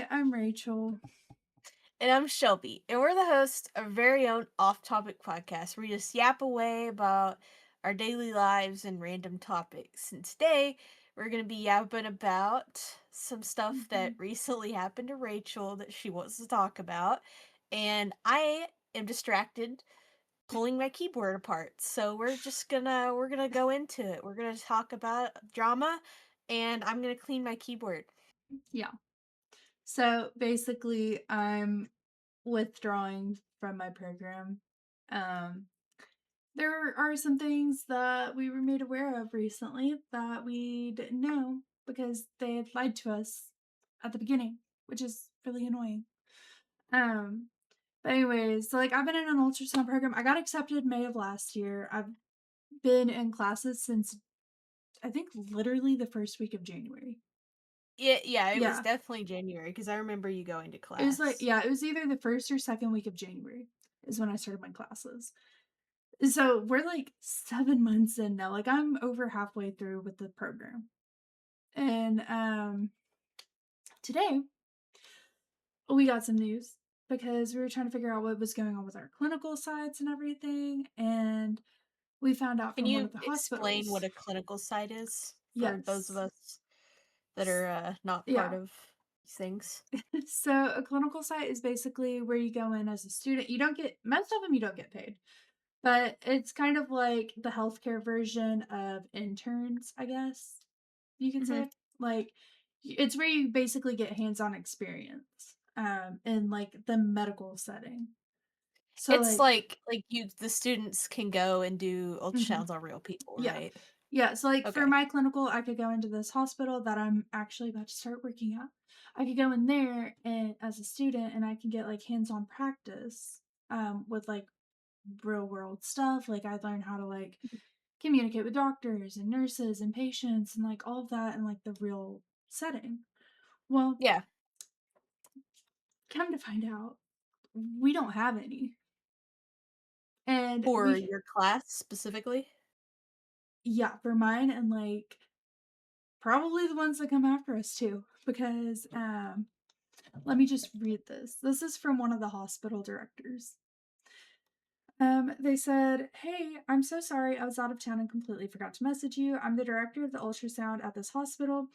I'm Rachel. And I'm Shelby, and we're the hosts of our very own off topic podcast where we just yap away about our daily lives and random topics. And today we're going to be yapping about some stuff that Mhm. recently happened to Rachel that she wants to talk about. And I am distracted pulling my keyboard apart. So we're gonna go into it. We're gonna talk about drama and I'm gonna clean my keyboard. Yeah. So basically, I'm withdrawing from my program. Um, there are some things that we were made aware of recently that we didn't know because they had lied to us at the beginning, which is really annoying. Um, but anyways, so like I've been in an ultrasound program. I got accepted May of last year. I've been in classes since I think literally the first week of January. Yeah, it was Yeah. definitely January because I remember you going to It was like class. yeah, it was either the 1st or 2nd week of January is when I started my classes. So, we're, like, 7 months in now, like, I'm over halfway through with the program. And, today, we got some news because we were trying to figure out what was going on with our clinical sites and everything, and we found out Can from one you of the explain what hospitals. a clinical site is for those of Yes. us that S are not part Yeah. of these things? So, a clinical site is basically where you go in as a student. You don't get most of them you don't get paid. But it's kind of like the healthcare version of interns, I guess you could Hmm. say. Like, it's where you basically get hands-on experience, in, like, the medical setting. So, It's like like you the students can go and do mhm, ultrasounds on real people, yeah. right? Yeah, so, like, for Okay. my clinical, I could go into this hospital that I'm actually about to start working at. I could go in there and as a student, and I can get, like, hands-on practice, with, like, real world stuff. Like, I learned how to, like, communicate with doctors and nurses and patients and like all of that in like the real setting. Well, Yeah, come to find out, we don't have any. And for we, your class specifically. yeah, for mine and like probably the ones that come after us too. Because let me just read this. This is from one of the hospital directors. They said, "Hey, I'm so sorry. I was out of town and completely forgot to message you. I'm the director of the ultrasound at this hospital.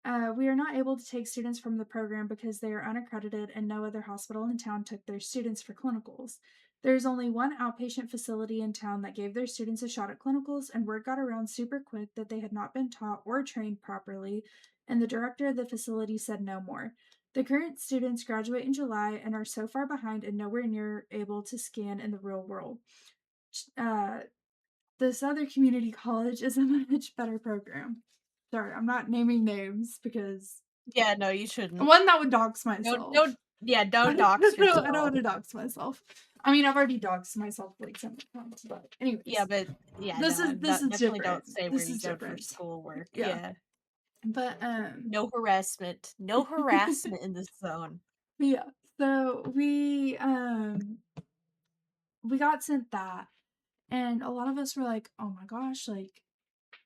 We are not able to take students from the program because they are unaccredited and no other hospital in town took their students for clinicals. There's only one outpatient facility in town that gave their students a shot at clinicals, and word got around super quick that they had not been taught or trained properly, and the director of the facility said no more. The current students graduate in July and are so far behind and nowhere near able to scan in the real world. Uh, this other community college is a much better program." Sorry, I'm not naming names because Yeah, no, you shouldn't. one, that would dox Don't myself. yeah, I don't dox don't yourself. wanna dox myself. I mean, I've already doxed myself, like, several times, but Yeah, anyways, but yeah, this no, is this is definitely don't different. say where This you is go for different. schoolwork. Yeah, Yeah. but, No harassment. No harassment in this zone. yeah, so we got sent that, and a lot of us were like, "Oh my gosh, like,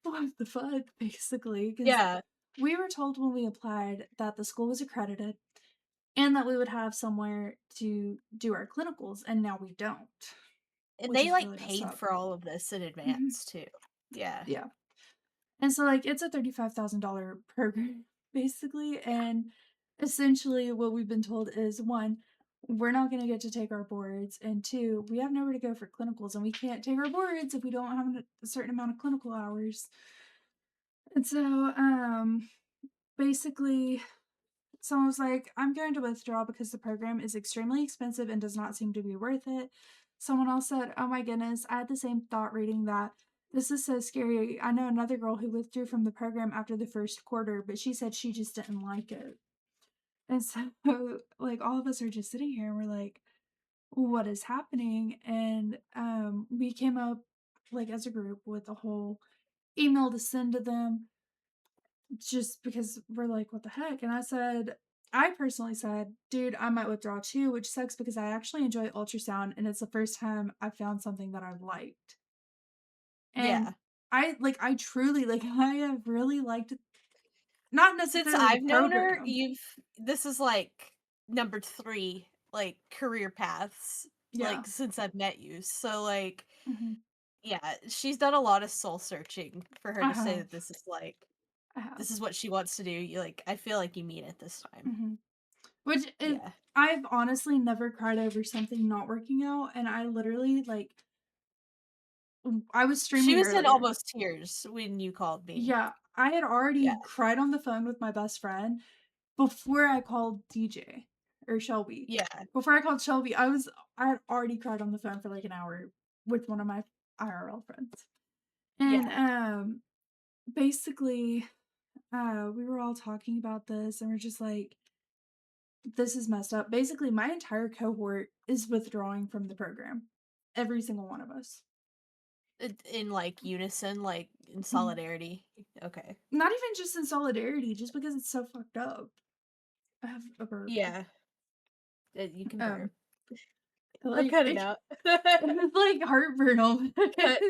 what the fuck?" Basically, because Yeah, we were told when we applied that the school was accredited and that we would have somewhere to do our clinicals, and now we don't, and which they, is like, really messed paid up. for all of this in Mhm. advance too. Yeah. Yeah. And so, like, it's a $35,000 program, basically, and essentially what we've been told is, 1, we're not gonna get to take our boards, and 2, we have nowhere to go for clinicals, and we can't take our boards if we don't have a certain amount of clinical hours. And so, basically, someone was like, "I'm going to withdraw because the program is extremely expensive and does not seem to be worth it." Someone else said, "Oh my goodness, I had the same thought reading that. This is so scary. I know another girl who withdrew from the program after the first quarter, but she said she just didn't like it." And so, like, all of us are just sitting here and we're like, what is happening? And we came up, like, as a group with a whole email to send to them just because we're like, what the heck? And I personally said, dude, I might withdraw too, which sucks because I actually enjoy ultrasound and it's the first time I found something that I liked. And Yeah. I truly, like, I have really liked Not Since necessarily the I've known her, program. you've this is, like, number 3, like, career paths, Yeah. like, since I've met you, so, like, Mhm. yeah, she's done a lot of soul searching for her I to say have. that this is, like I have. this is what she wants to do, you like, I feel like you mean it this time. Mhm. Which is Yeah. I've honestly never cried over something not working out, and I literally, like I was She streaming was in earlier. almost tears when you called me. Yeah, I had Yeah. already cried on the phone with my best friend before I called DJ or Shelby. Yeah. Before I called Shelby, I had already cried on the phone for like an hour with one of my IRL friends. And Yeah. basically we were all talking about this and we're just like this is messed up. Basically, my entire cohort is withdrawing from the program. Every single one of us. In, like, unison, like, in Mhm. solidarity. Okay. Not even just in solidarity, just because it's so fucked up. I have a burp. Yeah. You can Um, burp. I'll like cut it it, out. it's like heartburn almost. Cut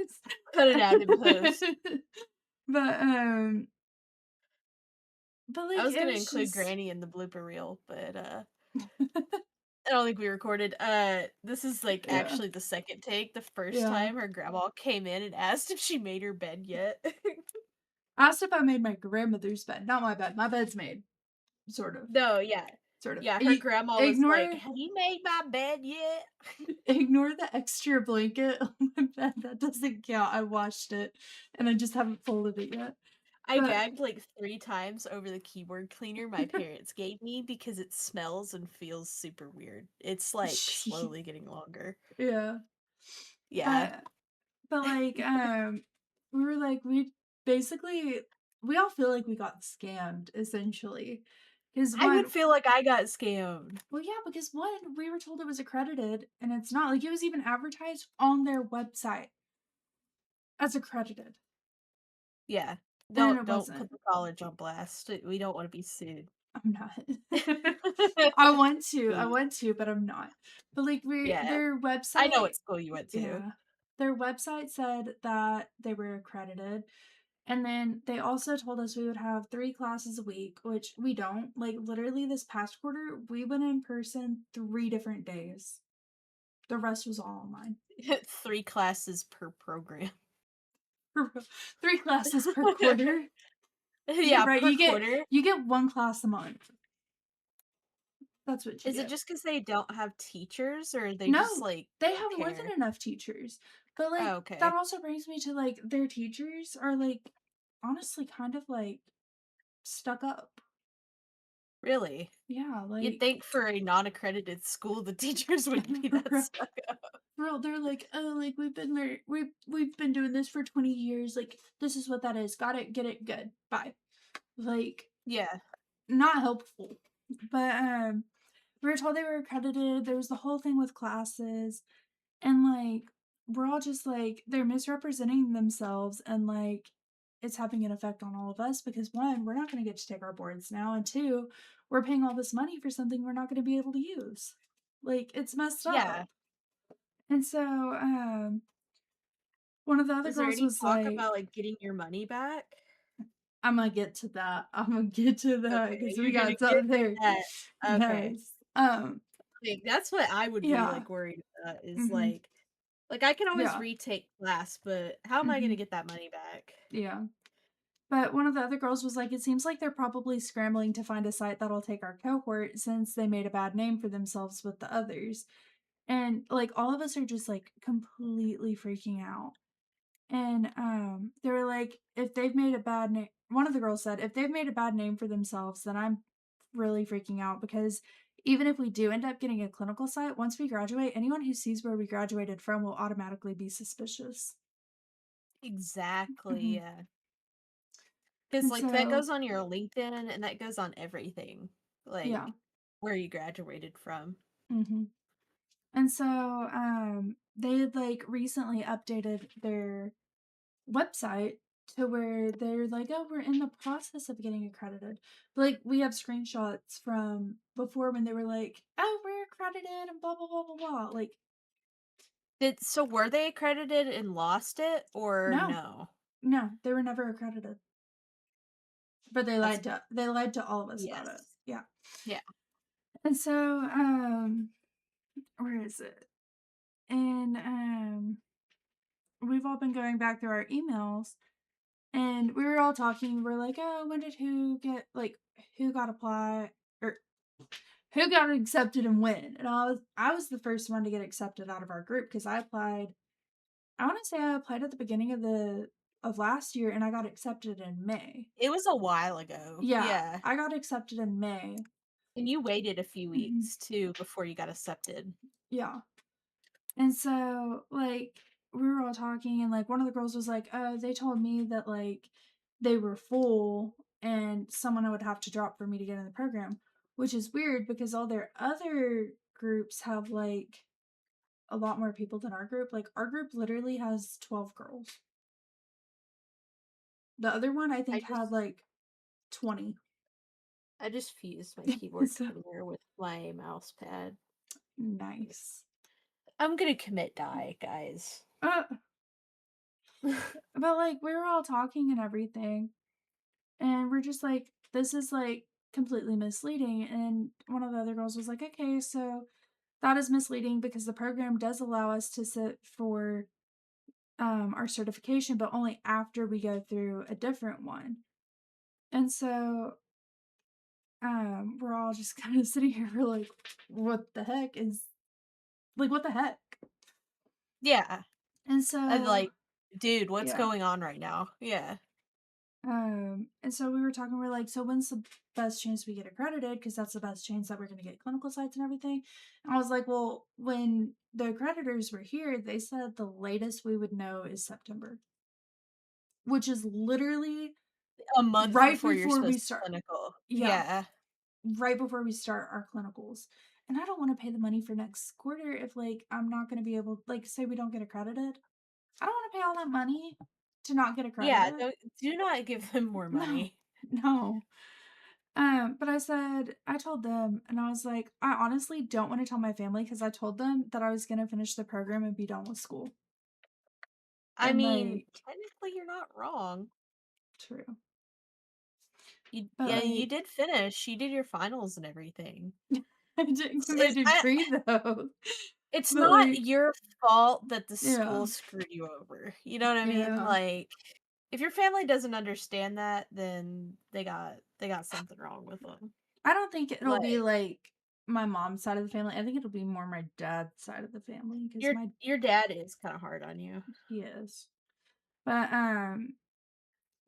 cut it out in post. but I like was it gonna was include just Granny in the blooper reel, but, I don't think we recorded. This is, like, yeah, actually the second take. The first yeah. time her grandma came in and asked if she made her bed yet. Asked if I made my grandmother's bed, not my bed. My bed's made, sort of, No, yeah. sort of. Yeah, her grandma was like, Ignore "Have you made my bed yet?" ignore the extra blanket on my bed. That doesn't count. I washed it, and I just haven't folded it yet. I But gagged, like, 3 times over the keyboard cleaner my parents gave me because it smells and feels super weird. It's, like, slowly getting longer. yeah. Yeah. Uh, but like, we were like, we all feel like we got scammed essentially. Because I would one, feel like I got scammed. well, yeah, because one, we were told it was accredited, and it's not. Like, it was even advertised on their website as accredited, Yeah. and it Don't put wasn't. the college on blast. We don't wanna be sued. I'm not. I Please. want to, but I'm not. But like, Yeah. their I know website, what school you went to. yeah, their website said that they were accredited. And then they also told us we would have 3 classes a week, which we don't. Like, literally this past quarter, we went in person 3 different days. The rest was all online. 3 classes per program. 3 classes per quarter. Yeah, Yeah, right, per quarter. you get 1 class a month. That's what you Is it get. just because they don't have teachers, or they just, No, like, they don't have more than care? enough teachers. But, Oh, like, that okay. also brings me to, like, their teachers are, like, honestly kind of, like, stuck up. Really? Yeah, You'd like think for a non-accredited school, the teachers wouldn't be that stuck up. Bro, they're like, "Oh, like, we've been there we've been doing this for 20 years, like, this is what that is. Got it, get it, good. Bye." Like, Yeah. not helpful. But, we were told they were accredited, there was the whole thing with classes, and, like, we're all just like, they're misrepresenting themselves, and, like, it's having an effect on all of us because, 1, we're not gonna get to take our boards now, and 2, we're paying all this money for something we're not gonna be able to use. Like, it's messed Yeah. up. And so, one of the other Is there girls any was talk like, about, like, getting your money back? "Imma get to that. Imma get to that Okay, because we you're gonna got get something to there." that. Okay. Yes. Like, that's what I would be, Yeah. like, worried about is, Mhm. like, I can always Yeah. retake class, but how am I gonna Mhm. get that money back? Yeah. But one of the other girls was like, "It seems like they're probably scrambling to find a site that'll take our cohort since they made a bad name for themselves with the others." And, like, all of us are just, like, completely freaking out. And, they were like, "If they've made a bad name," one of the girls said, "If they've made a bad name for themselves, then I'm really freaking out because even if we do end up getting a clinical site, once we graduate, anyone who sees where we graduated from will automatically be suspicious." Exactly, Mhm. yeah. 'Cause, And like, that so goes on your LinkedIn, and that goes on everything, yeah. like, where you graduated from. Mhm. And so, they had, like, recently updated their website to where they're like, "Oh, we're in the process of getting accredited." But, like, we have screenshots from before when they were like, "Oh, we're accredited and blah blah blah blah blah." Like, Were they accredited and lost it, or no, no? no, they were never accredited. but That's they lied to all of us about it. yes. Yeah. Yeah. And so, where is it? And we've all been going back through our emails, and we were all talking. We're like, oh, when did who get like who got apply or who got accepted and when? And I was the first one to get accepted out of our group because I applied. I want to say I applied at the beginning of last year, and I got accepted in May. It was a while ago. Yeah, Yeah. I got accepted in May. And you waited a few Mhm. weeks too before you got accepted. Yeah. And so, like, we were all talking, and like one of the girls was like, they told me that like they were full and someone I would have to drop for me to get in the program, which is weird because all their other groups have like a lot more people than our group. Like, our group literally has 12 girls. The other one, I I think, had just like 20. I just fused my keyboard So cleaner with my mouse pad. nice. I'm gonna commit die, guys. Uh, but like, we were all talking and everything, and we're just like, this is like completely misleading. And one of the other girls was like, okay, so that is misleading because the program does allow us to sit for our certification, but only after we go through a different one. And so we're all just kind of sitting here, we're like, what the heck? Yeah. And I'm so like, dude, what's yeah. going on right now? Yeah. And so we were talking, we're like, so when's the best chance we get accredited? Because that's the best chance that we're going to get clinical sites and everything. And I was like, well, when the accreditors were here, they said the latest we would know is September, which is literally A month right before you're before we supposed to start. clinical. Yeah, Yeah. right before we start our clinicals. And I don't want to pay the money for next quarter if, like, I'm not going to be able, like, say we don't get accredited. I don't want to pay all that money to not get Yeah, accredited. don't do not give them more No, money. no. But I told them, and I was like, I honestly don't want to tell my family because I told them that I was gonna finish the program and be done with school. I And mean, like, technically you're not wrong. true. You But yeah, you like, did finish. You did your finals and everything. I didn't It's, get my it's, I, degree though. it's But not like, your fault that the yeah, school screwed you over. You know what I mean? yeah. Like, if your family doesn't understand that, then they got something wrong with them. I don't think it'll be Like, like my mom's side of the family. I think it'll be more my dad's side of the family because your dad is kind of hard on you. he is. But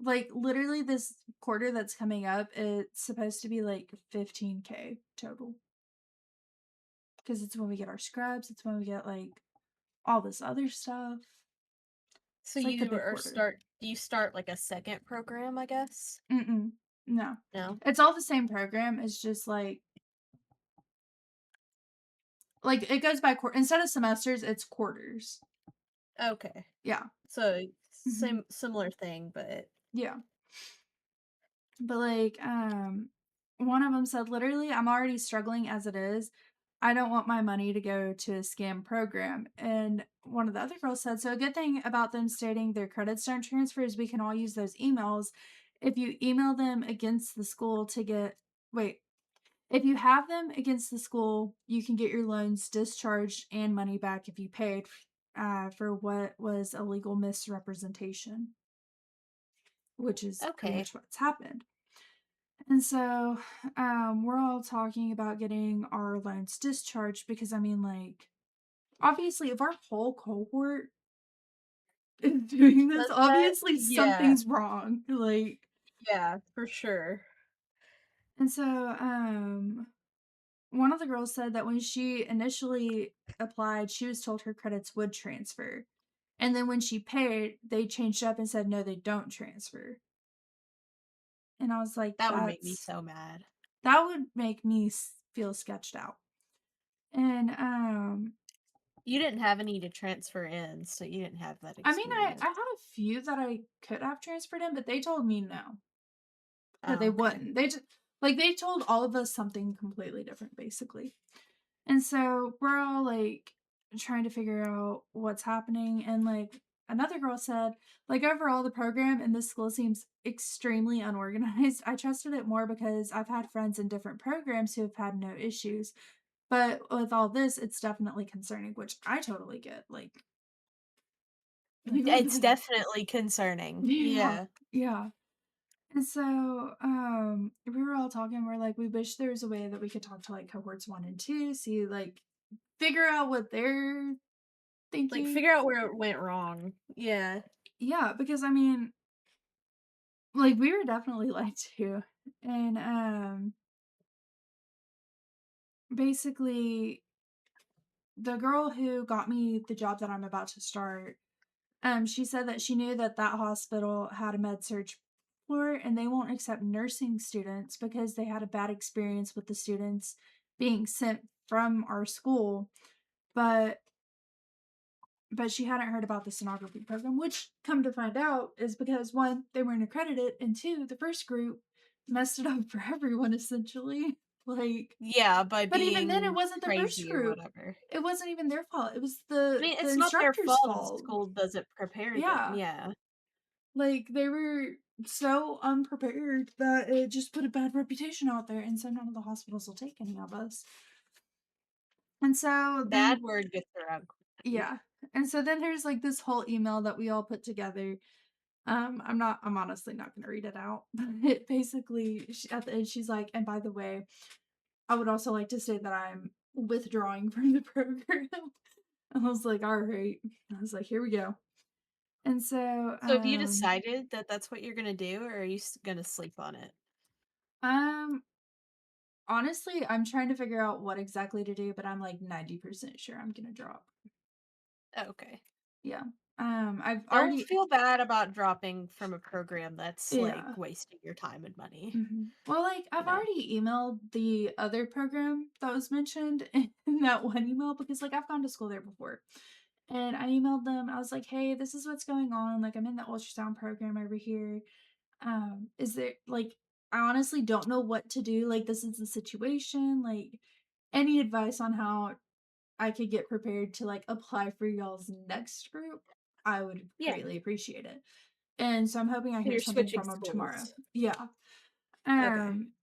like literally this quarter that's coming up, it's supposed to be like 15K total. Because it's when we get our scrubs, it's when we get like all this other stuff. So It's like the you big are quarter. start do you start like a second program, I guess? Mm-mm. No. No? It's all the same program. It's just like it goes by quarter instead of semesters, it's quarters. Okay. Yeah. So Hmm. similar thing, but Yeah. But like one of them said literally, I'm already struggling as it is. I don't want my money to go to a scam program. And one of the other girls said, so a good thing about them stating their credits don't transfer is we can all use those emails. If you email them against the school to get, wait, if you have them against the school, you can get your loans discharged and money back if you paid for what was illegal misrepresentation, which is pretty okay. much what's happened. And so we're all talking about getting our loans discharged because, I mean, like, obviously, if our whole cohort is doing this, Does that? obviously Yeah. something's wrong. Like, Yeah, for sure. and so one of the girls said that when she initially applied, she was told her credits would transfer. And then when she paid, they changed up and said, no, they don't transfer. And I was like, That would make me so mad. that would make me feel sketched out. And You didn't have any to transfer in, so you didn't have that I mean, I had experience. a few that I could have transferred in, but they told me no, that Oh, they okay. wouldn't. They just like they told all of us something completely different, basically. And so we're all like trying to figure out what's happening, and like another girl said, like, overall, the program in this school seems extremely unorganized. I trusted it more because I've had friends in different programs who have had no issues. But with all this, it's definitely concerning, which I totally get. Like what It's the definitely concerning. yeah, Yeah. yeah. And so, we were all talking, we're like, we wish there was a way that we could talk to like cohorts 1 and 2, see figure out what they're Like, thinking. figure out where it went wrong. Yeah. Yeah, because I mean, like we were definitely lied to. And basically the girl who got me the job that I'm about to start, she said that she knew that that hospital had a med surge floor and they won't accept nursing students because they had a bad experience with the students being sent from our school. But she hadn't heard about the sonography program, which come to find out is because one, they weren't accredited, and two, the first group messed it up for everyone essentially. Like, Yeah, by but even then, it being wasn't the first crazy or group. whatever. It wasn't even their fault. It was I mean, the it's not their instructor's fault if the fault. school doesn't prepare them, Yeah. yeah. Like, they were so unprepared that it just put a bad reputation out there, and so none of the hospitals will take any of us. And so Bad then word gets around quickly. yeah. And so then there's, like, this whole email that we all put together. I'm honestly not gonna read it out, but it basically at the end, she's like, "And by the way, I would also like to say that I'm withdrawing from the program." I was like, "Alright." I was like, "Here we go." And so, So have you decided that that's what you're gonna do, or are you gonna sleep on it? um honestly, I'm trying to figure out what exactly to do, but I'm like 90% sure I'm gonna drop. Okay. Yeah. I've Don't already feel bad about dropping from a program that's, yeah. like, wasting your time and money, Well, you I've know? already emailed the other program that was mentioned in that one email because I've gone to school there before. And I emailed them. I was like, "Hey, this is what's going on. Like I'm in the ultrasound program over here. Is there I honestly don't know what to do. Like this is the situation. Like any advice on how I could get prepared to apply for y'all's next group, I would Yeah, greatly appreciate it." And so I'm hoping I so hear you're something switching from them tomorrow. schools. Yeah. Okay. Um,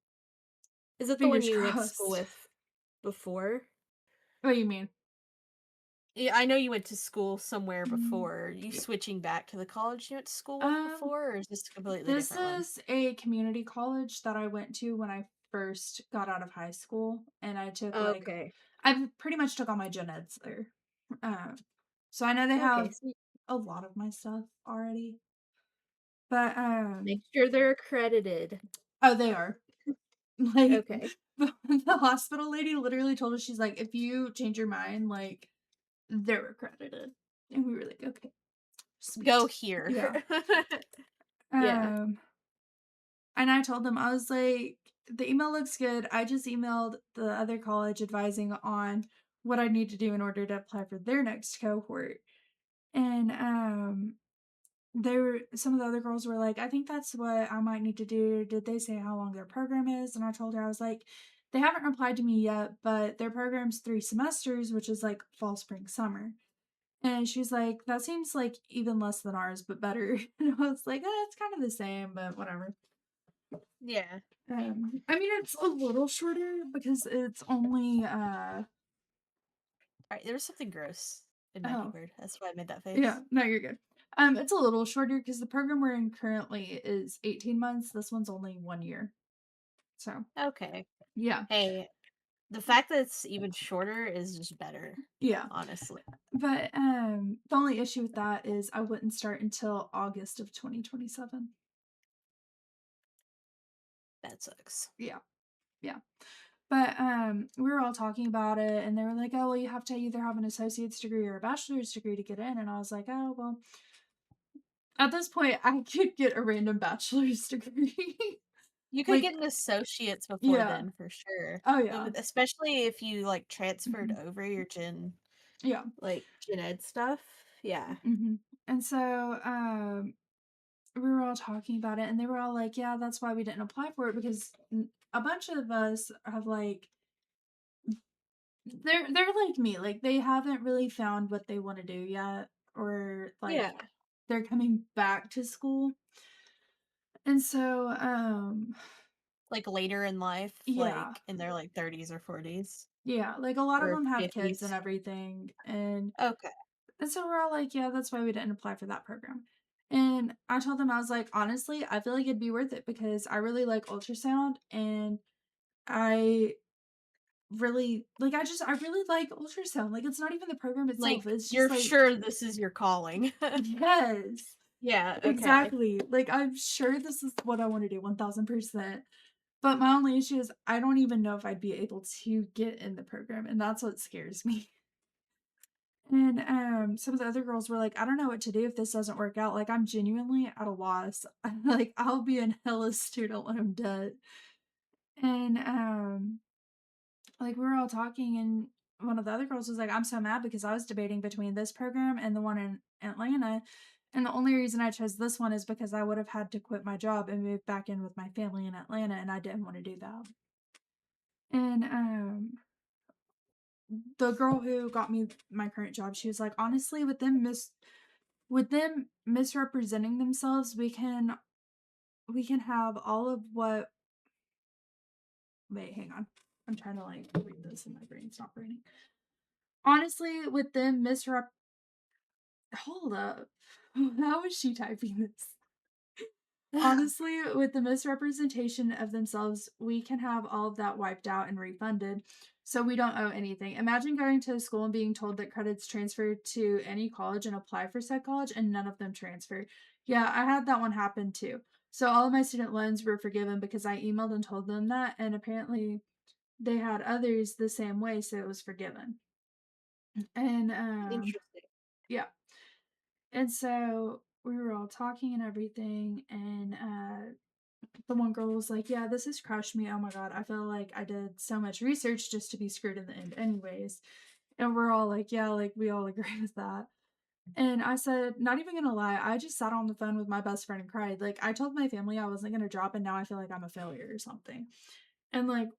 Is it the one fingers you went to school crossed. with before? What do you mean? Yeah, I know you went to school somewhere Mm, before. Are you yeah. switching back to the college you went to school with Um, before, or is this a completely this different one? is a community college that I went to when I first got out of high school, and I took Okay. I pretty much took all my gen eds there. Um, so I know they Okay, have so a lot of my stuff already, but make sure they're accredited. oh, they are. Like, Okay. the hospital lady literally told us, she's like, "If you change your mind, they're accredited." And we were like, "Okay, Go sweet." here. Yeah. Yeah. Um, and I told them, I was like, "The email looks good. I just emailed the other college advising on what I need to do in order to apply for their next cohort." And, some of the other girls were like, "I think that's what I might need to do. Did they say how long their program is?" And I told her, I was like, "They haven't replied to me yet, but their program's 3 semesters, which is like fall, spring, summer." And she's like, "That seems like even less than ours, but better." And I was like, it's kind of the same, but whatever." Yeah. I mean, it's a little shorter because it's only, Alright, there was something gross in my oh, keyboard. That's why I made that yeah, face. no, you're good. It's a little shorter because the program we're in currently is 18 months. This one's only 1 year. So, Okay. yeah. Hey, the fact that it's even shorter is just better, Yeah. honestly. But, the only issue with that is I wouldn't start until August of 2027. That sucks. Yeah, yeah. But, we were all talking about it, and they were like, "Oh, well, you have to either have an associate's degree or a bachelor's degree to get in," and I was like, "Oh, well, at this point, I could get a random bachelor's degree." You could Like get an associate's before yeah. then for sure. Oh, yeah. Especially if you, like, transferred Mhm. over your Yeah. gen ed stuff. Yeah. Mhm. And so, we were all talking about it, and they were all like, "Yeah, that's why we didn't apply for it because a bunch of us have they're like me, like they haven't really found what they want to do yet." or like Yeah. they're coming back to school. And so, Like, later in life, yeah, like, in their, like, 30s or 40s yeah, like a lot of or them have kids and 50s? everything. Okay. And so we're all like, yeah, that's why we didn't apply for that program. And I told them, I was like, honestly, I feel like it'd be worth it because I really like ultrasound and I I really like ultrasound. Like, it's not even the program itself. Like, It's just you're like, sure this is your calling. yes, Yeah, okay. exactly. Like, I'm sure this is what I want to do 1000%. But my only issue is I don't even know if I'd be able to get in the program. And that's what scares me. And some of the other girls were like, I don't know what to do if this doesn't work out. Like, I'm genuinely at a loss. Like, I'll be in hella student loan debt. And like we were all talking and one of the other girls was like, I'm so mad because I was debating between this program and the one in Atlanta. And the only reason I chose this one is because I would have had to quit my job and move back in with my family in Atlanta, and I didn't want to do that. And the girl who got me my current job, she was like, honestly, with them misrepresenting themselves, we can have all of what wait, hang on. I'm trying to like read this and my brain's not raining. Honestly, with them misrep hold up. How is she typing this? Honestly, with the misrepresentation of themselves, we can have all of that wiped out and refunded, so we don't owe anything. Imagine going to a school and being told that credits transfer to any college and apply for said college, and none of them transfer. Yeah, I had that one happen too. So all of my student loans were forgiven because I emailed and told them that, and apparently they had others the same way, so it was forgiven. And Interesting. yeah. And so we were all talking and everything, and the one girl was like, "Yeah, this has crushed me. Oh my god, I feel like I did so much research just to be screwed in the end, anyways." And we're all like, "Yeah, like we all agree with that." And I said, "Not even gonna lie, I just sat on the phone with my best friend and cried. Like, I told my family I wasn't gonna drop, and now I feel like I'm a failure or something." And like,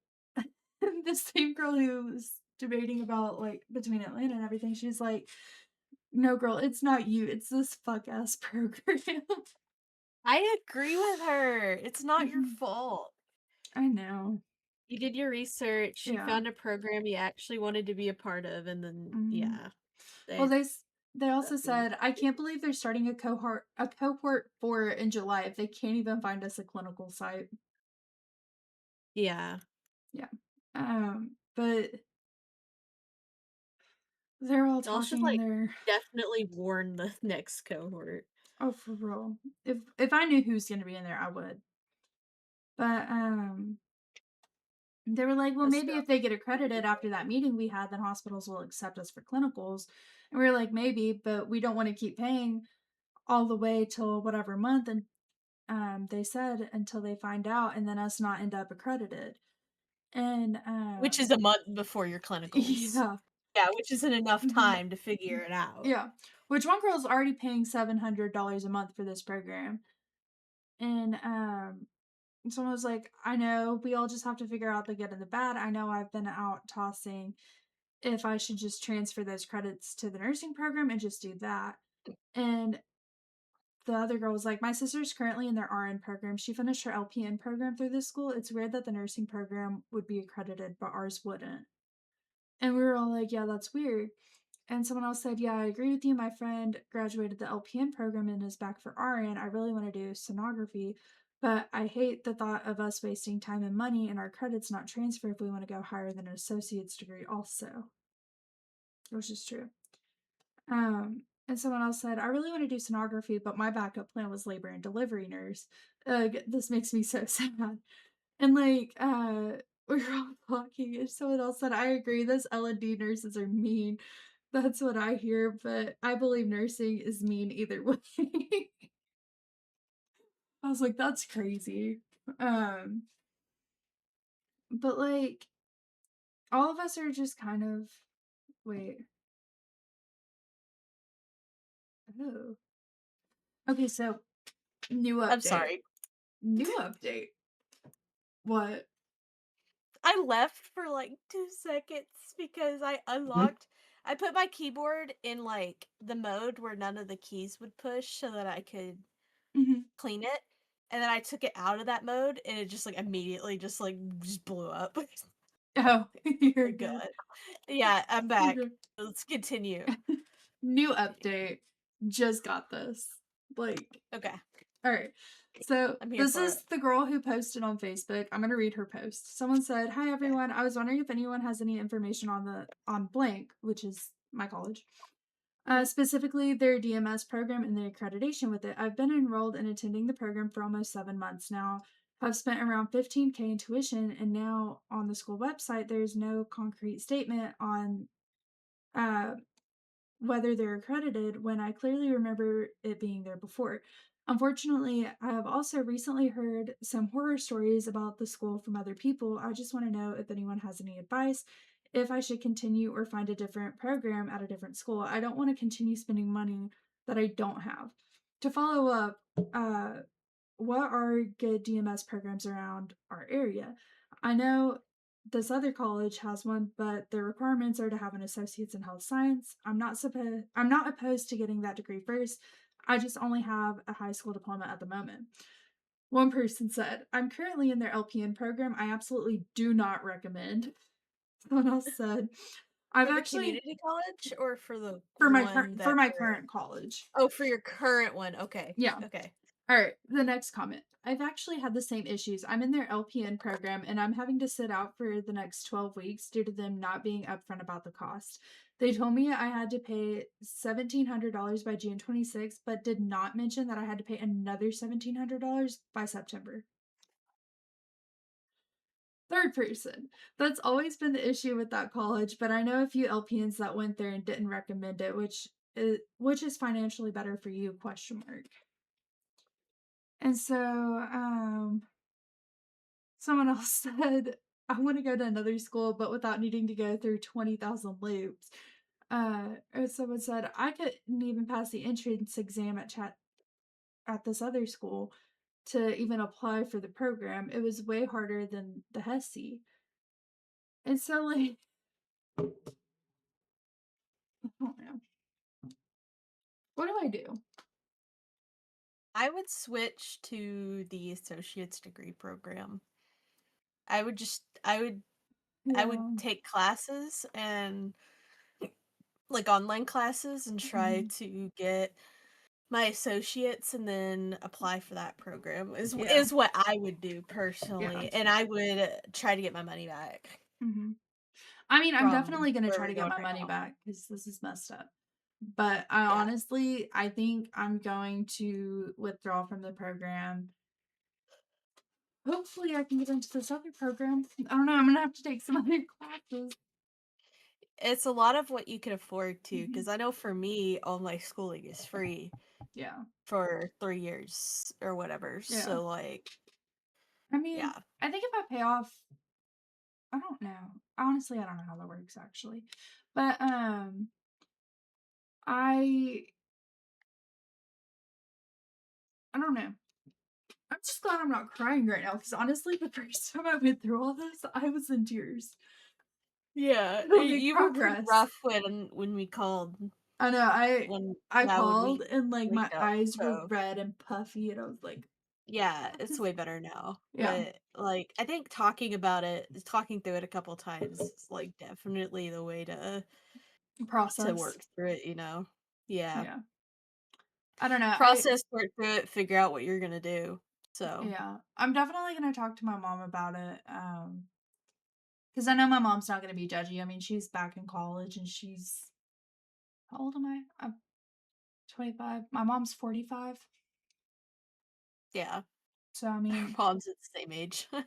the same girl who was debating about like between Atlanta and everything, she's like, "No, girl, it's not you. It's this fuck ass program." I agree with her. It's not your Mhm. fault. I know. You did your research, you Yeah. found a program you actually wanted to be a part of, and then Mhm. yeah, Well, they they also nothing. said, "I can't believe they're starting a cohort 4 in July if they can't even find us a clinical site." Yeah. Yeah. But they're all Y'all should, talking and like, they're definitely warn the next cohort. oh, for real. If I knew who's gonna be in there, I would. But, they were like, "Well, That's maybe still if they get pretty accredited good. after that meeting we had, then hospitals will accept us for clinicals." And we were like, "Maybe, but we don't wanna keep paying all the way till whatever month," and, they said, "Until they find out, and then us not end up accredited." And, Which is a month before your clinicals. yeah. Yeah, which isn't enough Mhm. time to figure it out. Yeah. Which one girl's already paying $700 a month for this program. And, someone was like, "I know we all just have to figure out the good and the bad. I know I've been out tossing if I should just transfer those credits to the nursing program and just do that." And the other girl was like, "My sister's currently in their RN program. She finished her LPN program through this school. It's weird that the nursing program would be accredited, but ours wouldn't." And we were all like, "Yeah, that's weird." And someone else said, "Yeah, I agree with you. My friend graduated the LPN program and is back for RN. I really want to do sonography, but I hate the thought of us wasting time and money and our credits not transfer if we want to go higher than an associate's degree, also," which is true. And someone else said, "I really want to do sonography, but my backup plan was labor and delivery nurse. Ugh, this makes me so sad." And like, we were all talking, and someone else said, "I agree. Those L&D nurses are mean." That's what I hear, but I believe nursing is mean either way. I was like, "That's crazy." Um, but like, all of us are just kind of wait. Oh, okay. So new I'm update. sorry. New update. What? I left for, like, 2 seconds because I Hmm? unlocked I put my keyboard in, like, the mode where none of the keys would push so that I could Mhm. clean it, and then I took it out of that mode, and it just, like, immediately just blew up. Oh, you're My good. god. Yeah, I'm You're back. good. Let's continue. New update. Just got this. Like, Okay, alright. So, I'm here this for it. is the girl who posted on Facebook. I'm gonna read her post. Someone said, "Hi Okay. everyone. I was wondering if anyone has any information on the on blank, which is my college. Mhm. Specifically their DMS program and their accreditation with it. I've been enrolled and attending the program for almost 7 months now. I've spent around 15K in tuition, and now on the school website, there's no concrete statement on uh, whether they're accredited when I clearly remember it being there before. Unfortunately, I have also recently heard some horror stories about the school from other people. I just want to know if anyone has any advice, if I should continue or find a different program at a different school. I don't want to continue spending money that I don't have. To follow up, uh, what are good DMS programs around our area? I know this other college has one, but the requirements are to have an associate's in health science. I'm not opposed to getting that degree first. I just only have a high school diploma at the moment. One person said, I'm currently in their LPN program. I absolutely do not recommend. Someone else said, I've For the actually community college or for the one for that my you're in? current college. Oh, for your current one, okay, Yeah. okay. All right, the next comment. I've actually had the same issues. I'm in their LPN program and I'm having to sit out for the next 12 weeks due to them not being upfront about the cost. They told me I had to pay $1,700 by June 26th, but did not mention that I had to pay another $1,700 by September. Third person. That's always been the issue with that college, but I know a few LPNs that went there and didn't recommend it, which is financially better for you? Question mark. And so, someone else said, I want to go to another school, but without needing to go through 20,000 loops. Or someone said, I couldn't even pass the entrance exam at this other school to even apply for the program. It was way harder than the HESI. And so, like, I don't know. What do I do? I would switch to the associate's degree program. I would Yeah. take classes and like online classes and try Mhm. to get my associates and then apply for that program Yeah. is what I would do Yeah. personally, and I would try to get my money back Hmm. I mean, I'm from definitely going to where try we're to get going my right money now. back because this is messed up. But I Yeah. honestly, I think I'm going to withdraw from the program. Hopefully, I can get into this other program. I don't know. I'm gonna have to take some other classes. It's a lot of what you can afford to, Mhm. because I know for me, all my schooling is free Yeah, for 3 years or whatever, yeah. so, like, I mean, yeah. I think if I pay off, I don't know. Honestly, I don't know how that works actually, but I I don't know. I'm just glad I'm not crying right now because honestly, the first time I went through all this, I was in tears. Yeah, Like you were pretty progress. rough when we called, I know. I yeah, when called we and like my linked up, eyes were so red and puffy, and I was like, yeah, it's way better now, yeah, but, like, I think talking through it a couple times is, like, definitely the way to process. work through it, you know? Yeah. Yeah. I don't know. Process, work through it, figure out what you're gonna do, so, Yeah. I'm definitely gonna talk to my mom about it. Because I know my mom's not gonna be judgy. I mean, she's back in college and she's how old am I? I'm 25. My mom's 45. yeah. So I Our mean, mom's at the same age. I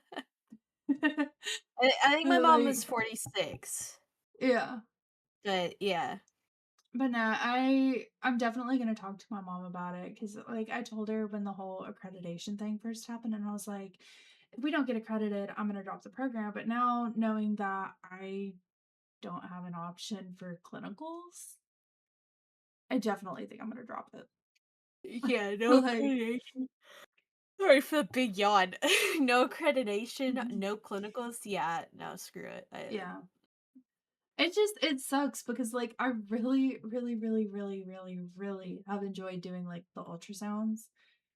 think my mom is like, 46, yeah. but yeah. But no, I'm definitely gonna talk to my mom about it because like I told her when the whole accreditation thing first happened, and I was like, if we don't get accredited, I'm gonna drop the program. But now knowing that I don't have an option for clinicals, I definitely think I'm gonna drop it. Yeah, no Like, accreditation. Sorry for the big yawn. No accreditation, mhm, no clinicals, yeah, no, screw it. yeah. it sucks because, like, I really, really, really, really, really, really have enjoyed doing, like, the ultrasounds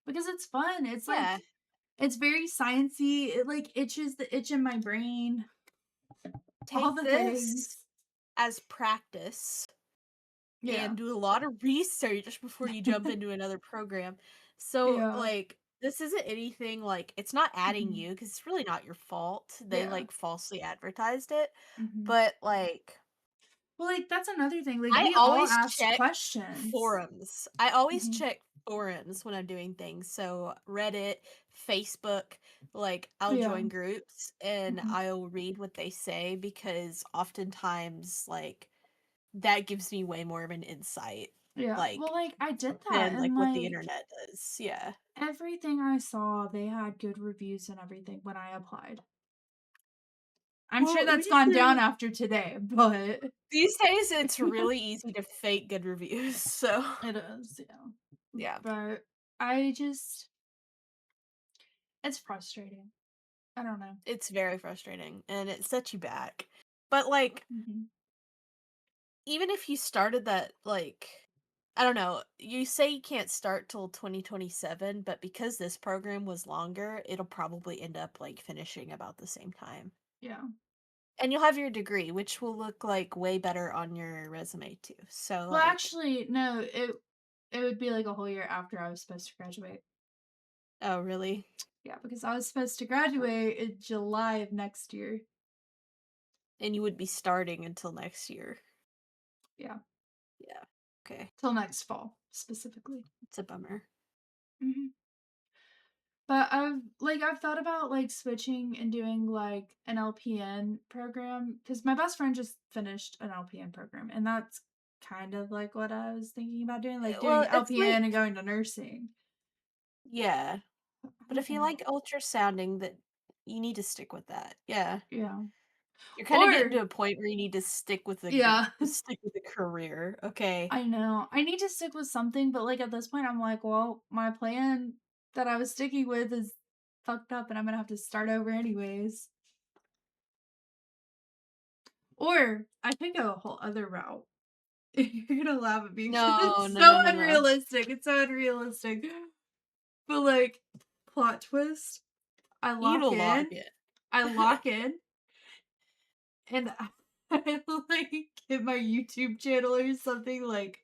because it's fun. It's, like Yeah, it's very sciencey. It, like, itches the itch in my brain, all take the this things. as practice Yeah. and do a lot of research before you jump into another program. So, Yeah. like, this isn't anything like it's not adding Mhm. you because it's really not your fault. They Yeah. like falsely advertised it, Mhm. but like Well, like, that's another thing, like, I we all always ask check questions. forums. I always Mhm. check forums when I'm doing things. So Reddit, Facebook, like I'll Yeah. join groups and Mhm. I'll read what they say because oftentimes like that gives me way more of an insight Yeah. Well, like like, I did that, than like and, what the like, internet does. Yeah. everything I saw, they had good reviews and everything when I applied. I'm sure Well, that's gone down after today, but these days it's really easy to fake good reviews. So it is, yeah. yeah, But I just it's frustrating. I don't know. it's very frustrating and it sets you back. But like Mhm. even if you started that, like I don't know, you say you can't start till 2027, but because this program was longer, it'll probably end up, like, finishing about the same time. Yeah. And you'll have your degree, which will look, like, way better on your resume too. So, Well, like actually, no, it would be like a whole year after I was supposed to graduate. oh, really? Yeah, because I was supposed to graduate in July of next year. And you would be starting until next year. Yeah, Yeah. Okay. till next fall specifically. It's a bummer. Mhm. But I've thought about, like, switching and doing, like, an LPN program because my best friend just finished an LPN program, and that's kind of, like, what I was thinking about doing, like, Well, doing it's LPN and like going to nursing. yeah, I but don't if you know. like ultrasounding, that you need to stick with that. Yeah. Yeah. You're kinda getting Or to a point where you need to yeah, stick with a career, okay? I know. I need to stick with something, but, like, at this point, I'm like, "Well, my plan that I was sticking with is fucked up, and I'm gonna have to start over anyways." Or I could go a whole other route. You're gonna laugh at me because No, it's no, so no, no, no. unrealistic, it's so unrealistic. But, like, plot twist, I You lock will log in it. I lock in, and I, like, get my YouTube channel or something, like,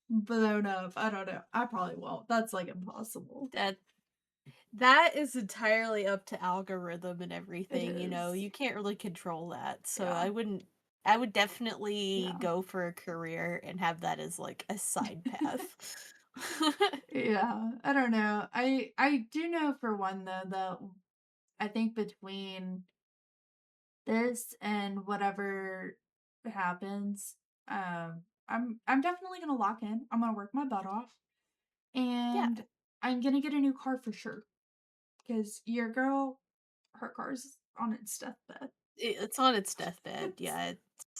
blown up. I don't know. I probably won't. That's, like, impossible. That that is entirely up to algorithm and It everything, you know, is. you can't really control that, so Yeah. I would definitely Yeah. go for a career and have that as, like, a side path. Yeah. I don't know. I do know for one, though, that I think between this and whatever happens, I'm definitely gonna lock in. I'm gonna work my butt off, Yeah, and I'm gonna get a new car for sure. Because your girl, her car's on its deathbed. it's on its deathbed, yeah,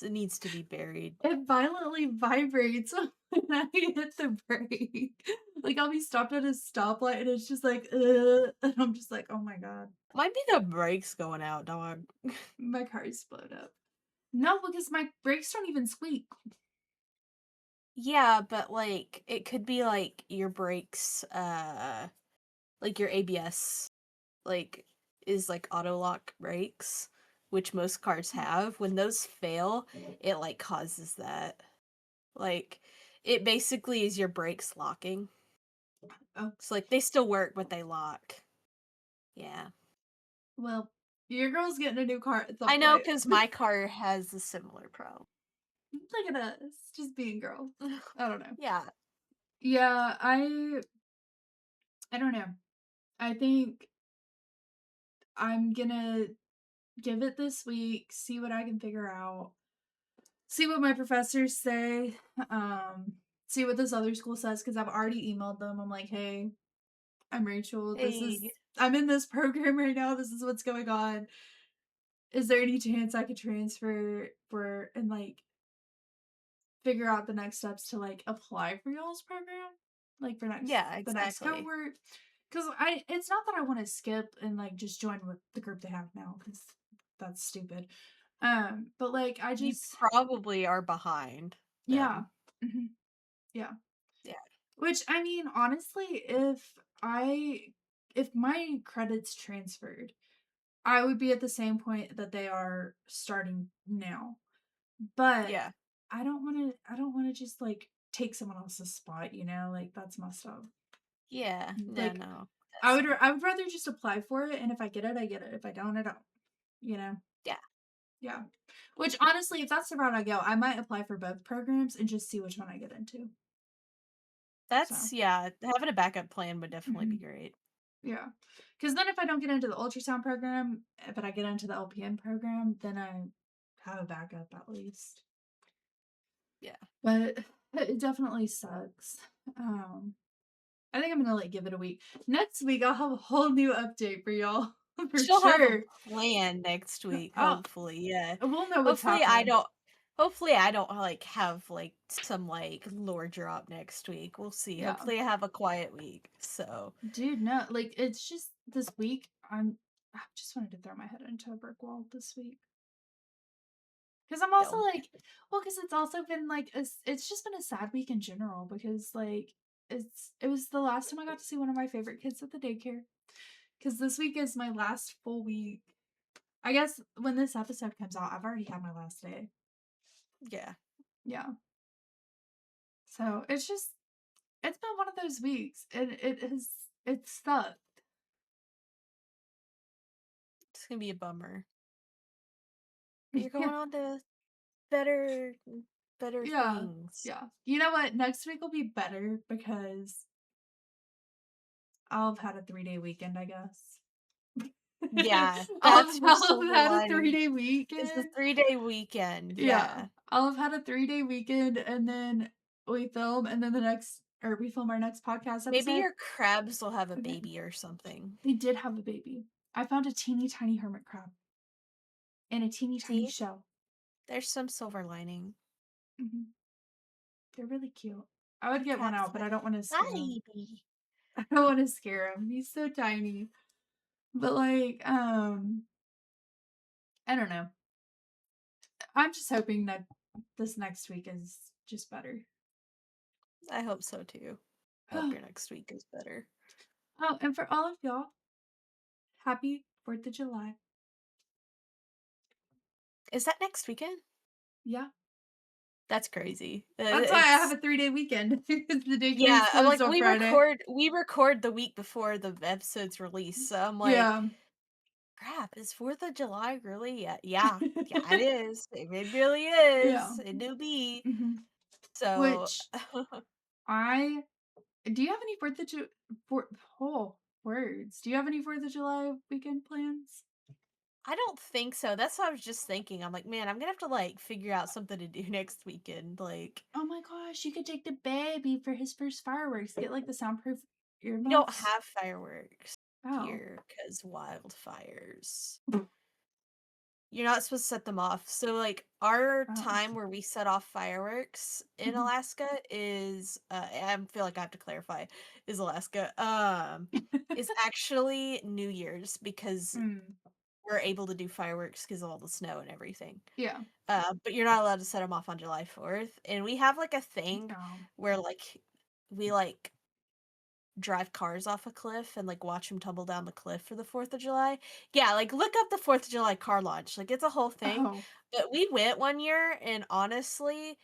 it needs to be buried. It violently vibrates when I hit the brake. Like, I'll be stopped at a stoplight and it's just like, and I'm just like, oh my god, Might be the brakes going out, dog. my car is blowed up. No, because my brakes don't even squeak. Yeah, but, like, it could be, like, your brakes, like, your ABS, like, is, like, auto lock brakes, which most cars have. When those fail, it, like, causes that. Like, it basically is your brakes locking. Oh, So, like, they still work, but they lock. Yeah. well, your girl's getting a new car at some I know, point. cause my car has a similar problem. Look at us, just being girls. I don't know. Yeah. Yeah, I don't know. I think I'm gonna give it this week, see what I can figure out, see what my professors say, um, see what this other school says because I've already emailed them. I'm like, hey, I'm Rachel. Hey. I'm in this program right now. This is what's going on. Is there any chance I could transfer for and like figure out the next steps to like apply for y'all's program? Like for Yeah, the next exactly. cohort? Because it's not that I want to skip and like just join with the group they have now because that's stupid. But, like, I We just probably are behind yeah. them. Mhm. Yeah. Yeah. Which, I mean, honestly, if my credits transferred, I would be at the same point that they are starting now. But Yeah. I don't wanna just, like, take someone else's spot, like, that's messed up. Yeah. No, Like, no. That's not. I would rather just apply for it, and if I get it, I get it. If I don't, I don't, you know? Yeah. Yeah. Which, honestly, if that's the route I go, I might apply for both programs and just see which one I get into. So, Yeah, having a backup plan would definitely be mhm, great. yeah. Because then if I don't get into the ultrasound program, but I get into the LPN program, then I have a backup at least. Yeah. But it definitely sucks. Um, I think I'm gonna, like, give it a week. Next week, I'll have a whole new update for y'all for She'll have a sure. plan next week, Oh, hopefully, yeah. we'll know what's Hopefully I happening. don't hopefully I don't, like, have, like, some, like, lore drop next week, we'll see. Yeah. Hopefully I have a quiet week, so Dude, no, like, it's just this week, I just wanted to throw my head into a brick wall this week. Because I'm also don't. like, well, because it's also been like, it's just been a sad week in general because, like, it was the last time I got to see one of my favorite kids at the daycare. Because this week is my last full week. I guess when this episode comes out, I've already had my last day. Yeah, Yeah. So it's been one of those weeks. And it's stuck. it's gonna be a bummer. But you're Yeah. going on to better better Yeah. things. Yeah. You know what? Next week will be better because I'll have had a 3-day weekend, I guess. Yeah, that's your I'll have silver had a lining, 3-day is the weekend. 3-day weekend, Yeah. yeah. I'll have had a 3-day weekend, and then we film our next podcast Maybe episode. your crabs will have a Okay. baby or something. They did have a baby. I found a teeny tiny hermit crab in a teeny tiny See? shell. There's some silver lining. Mhm. They're really cute. I would get one Crabs out, but have I don't wanna scare him. baby. I don't wanna scare him. He's so tiny. But, like, I don't know. I'm just hoping that this next week is just better. I hope so too. I hope Oh, your next week is better. and for all of y'all, happy 4th of July. Is that next weekend? Yeah. That's crazy. That's why I have It's a 3-day weekend because the daycare is yeah, I'm closed like, on Friday. we record the week before the episode's released, so I'm like, Yeah. "Crap, is 4th of July really?" Yeah, it is. It really is. Yeah. It do be. Mhm. So, Which I do you have any 4th of Ju for oh, words. Do you have any 4th of July weekend plans? I don't think so. That's what I was just thinking. I'm like, "Man, I'm gonna have to, like, figure out something to do next weekend." Like, Oh my gosh, you could take the baby for his first fireworks. Get, like, the soundproof we don't earmuffs. have fireworks Oh. here because wildfires. You're not supposed to set them off. So, like, our Oh. time where we set off fireworks in Mhm. Alaska is, I feel like I have to clarify, is Alaska, is actually New Year's because Mm. we're able to do fireworks because of all the snow and everything. Yeah. But you're not allowed to set them off on July 4th. And we have, like, a thing Oh. where, like, we, like, drive cars off a cliff and, like, watch them tumble down the cliff for the 4th of July. Yeah, like, look up the 4th of July car launch, like, it's a whole thing, Oh. but we went one year, and honestly,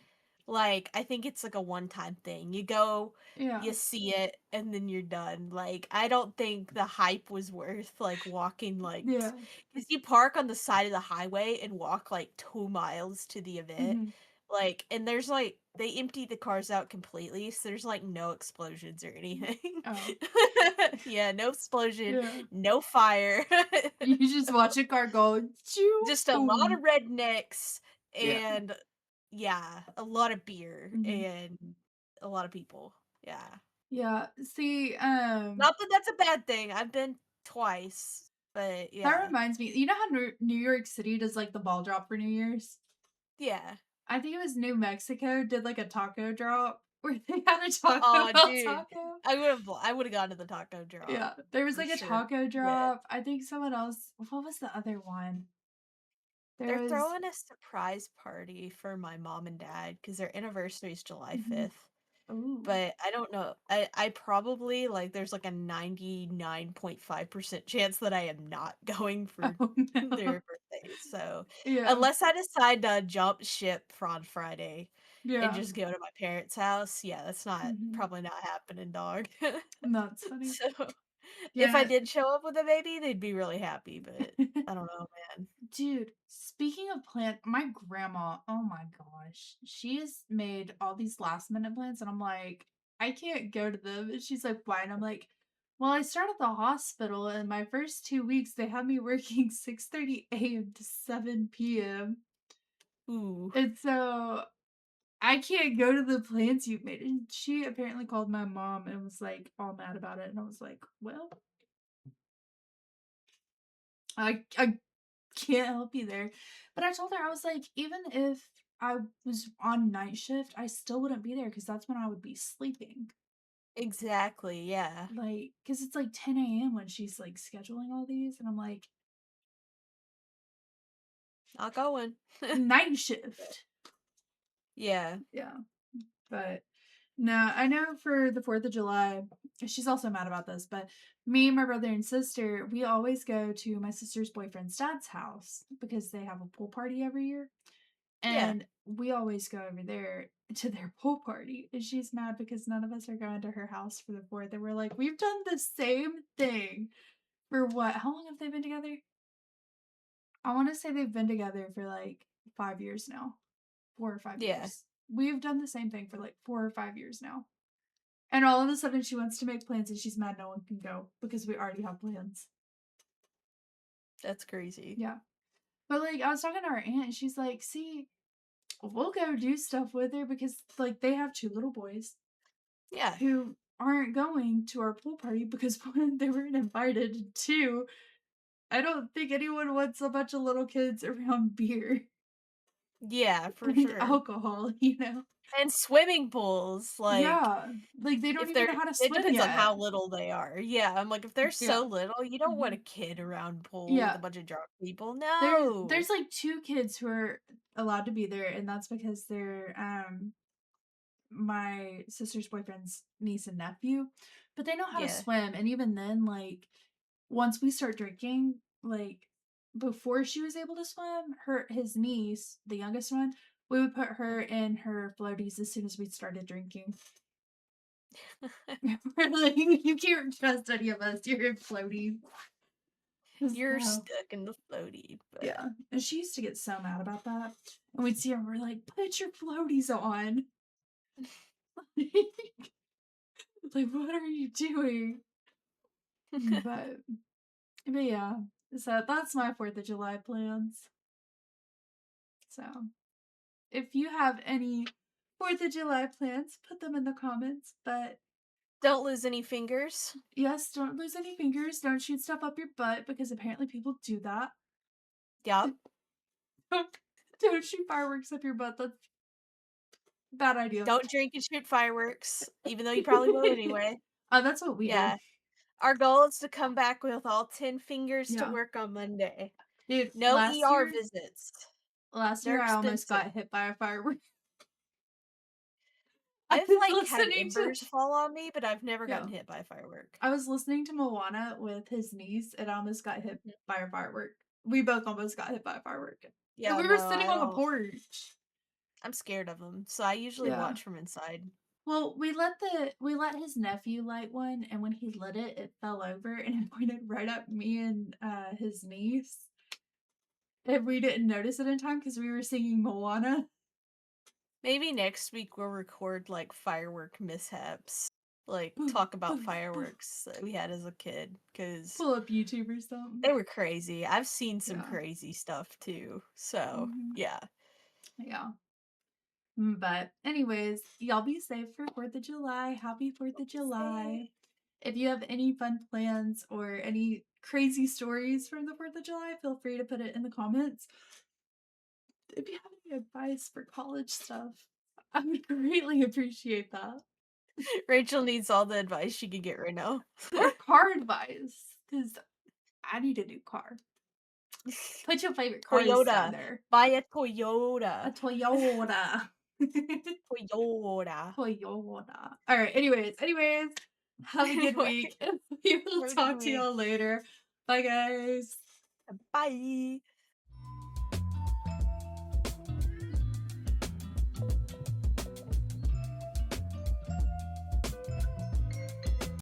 like, I think it's, like, a one-time thing. You go, Yeah. you see it, and then you're done. Like, I don't think the hype was worth, like, walking, like, Yeah. because you park on the side of the highway and walk, like, 2 miles to the event, Mhm. like, and there's, like, they emptied the cars out completely, so there's, like, no explosions or anything. Oh. Yeah, no explosion, Yeah. no fire. You just watch a car go, "Choo, Just a lot of boom." rednecks Yeah. and yeah, a lot of beer Mhm. and a lot of people. Yeah. Yeah. See, Not that that's a bad thing, I've been twice, but that yeah. reminds me, you know how New York City does, like, the ball drop for New Year's? Yeah. I think it was New Mexico did, like, a taco drop where they had a Taco Oh, Bell dude, taco. I would've gone to the taco drop Yeah, there was, for like, a sure. taco Yeah. drop. I think someone else what was the other one? There They're was throwing a surprise party for my mom and dad because their anniversary is July mhm. 5th. Ooh. But I don't know. I probably like there's like a 99.5% chance that I am not going for Oh, no. their birthday. So, Yeah. unless I decide to jump ship on Friday and Yeah. just go to my parents' house, yeah, that's not Mhm. probably not happening, dog. That's funny. So, if I Yeah. did show up with a baby, they'd be really happy, but I don't know, man. Dude, speaking of plant, my grandma, oh my gosh, she has made all these last minute plans, and I'm like, I can't go to them. And she's like, why? And I'm like, well, I started the hospital, and my first 2 weeks they had me working 6:30 a.m. to 7 p.m. Ooh, And so I can't go to the plans you've made. And she apparently called my mom and was like all mad about it. And I was like, well, I can't help you there. But I told her, I was like, even if I was on night shift, I still wouldn't be there because that's when I would be sleeping. exactly, yeah. Like, because it's like 10 a.m. when she's like scheduling all these. And I'm like, Not going. night shift. Yeah, Yeah. But no, I know for the 4th of July, she's also mad about this, but me, my brother, and sister, we always go to my sister's boyfriend's dad's house because they have a pool party every year. yeah. And we always go over there to their pool party. And she's mad because none of us are going to her house for the 4th. And we're like, we've done the same thing for what? How long have they been together? I want to say they've been together for like 5 years now, 4 or 5 Yeah, years. We've done the same thing for like 4 or 5 years now. And all of a sudden she wants to make plans and she's mad no one can go because we already have plans. that's crazy. Yeah. But like I was talking to our aunt and she's like, see, we'll go do stuff with her because like they have two little boys Yeah. who aren't going to our pool party because one, they weren't invited, and two, I don't think anyone wants a bunch of little kids around beer Yeah, for and sure. alcohol. And swimming pools, like, Yeah. Like they don't if even they're know how to it swim depends on yet. how little they are. Yeah, I'm like, if they're Yeah. so little, you don't want Mhm. a kid around pool with a Yeah. bunch of drunk people. There's No. like two kids who are allowed to be there, and that's because they're my sister's boyfriend's niece and nephew, but they know how to Yeah. swim. And even then, like, once we start drinking, like, before she was able to swim, his niece, the youngest one, we would put her in her floaties as soon as we started drinking. We're like, you can't trust any of us. You're in floaties. You're So, stuck in the floaty, but yeah. And she used to get so mad about that. And we'd see her, and we're like, put your floaties on. Like, what are you doing? But yeah, so that's my 4th of July plans. So if you have any 4th of July plans, put them in the comments. But don't lose any fingers. yes, don't lose any fingers. Don't shoot stuff up your butt because apparently people do that. Yup. Don't shoot fireworks up your butt. That's a bad idea. Don't drink and shoot fireworks, even though you probably will anyway. That's what we do. Yeah. Our goal is to come back with all 10 fingers to Yeah. work on Monday. Dude, No ER visits. last They're year I almost expensive. got hit by a firework. I I've, was like, had listening to embers fall on me, but I've never yeah. gotten hit by a firework. I was listening to Moana with his niece and I almost got hit Mhm. by a firework. We both almost got hit by a firework. And Yeah, we were no, sitting I on the don't porch. I'm scared of them, so I usually Yeah. watch from inside. Well, we let his nephew light one, and when he lit it, it fell over and it pointed right at me and his niece. And we didn't notice it in time because we were singing Moana. Maybe next week we'll record, like, firework mishaps. Like, Poof, talk about poof, poof. fireworks that we had as a kid, because Pull up YouTube or something. they were crazy. I've seen some Yeah. crazy stuff too, so, Hmm. yeah. Yeah. But anyways, y'all be safe for 4th of July. Happy 4th of Be safe. July. If you have any fun plans or any crazy stories from the 4th of July, feel free to put it in the comments. If you have any advice for college stuff, I would greatly appreciate that. Rachel needs all the advice she can get right now. Or car advice, because I need a new car. Put your favorite cars down Toyota. there. Buy a A Toyota. Toyota. Toyota. Toyota. Alright, anyways, have a good Anyway, week, and we will have a good talk to week. y'all later. Bye, guys. Bye.